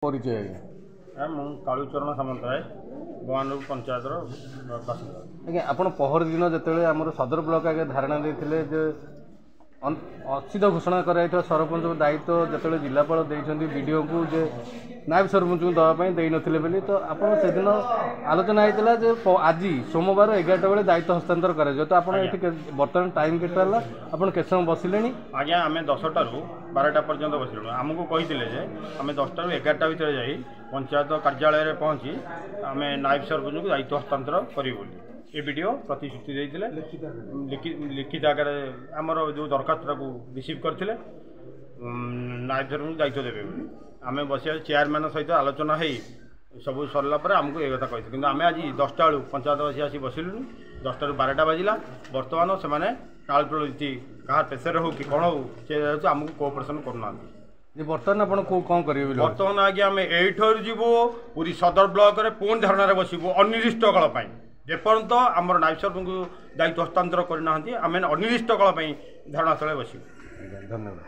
परिचय आज्ञा मु कालुचरण सामंतराय गोवानूर पंचायत बासिंदा आज्ञा आपण पहर दिन जिते आम सदर ब्लक आगे धारणा देते असित घोषणा कर सरपंच दायित्व जो जिलापाल देते विडीओ को जे नायब सरपंच को दवाई दे नथिले बोली तो आपण से दिन आलोचना होता जे आज सोमवार 11टा बेले दायित्व हस्तांतर कर तो आप बर्तमान टाइम के आप समय बसिले आज्ञा आम 10टारू 12टा पर्यंत बसिलु आमको कही आम 10टारू 11टा भितर जाई पंचायत कार्यालय में पहुँची आम नायब सरपंच को दायित्व हस्तांतर करूँ ये वीडियो प्रतिश्रुति देते लिखित आकार आमर जो दरखास्त को रिसीव करते नायब सरपंच दायित्व देवे आम बस चेयरमैन सहित आलोचना हो सब सरला आमको ये कथा कही कि आम आज 10टा बेलू पंचायतवासी आसी बसिलु 10टारू 12टा बाजिला बर्तमान से टालटोल क्या प्रेसर हो कि कौन हो सी आमको कोअपरेसन करना बर्तमान आप कौन करेंगे बर्तमान आगे आम एठर जीवु पूरी सदर ब्लॉक रे पुणी धारणा बसबू अनिर्दिष्ट काल जेपर्यंत आमर नायब सरपंच को दायित्व हस्तांतर करना आम अनिर्दिष्ट काल धारणा स्थल बसबू। धन्यवाद।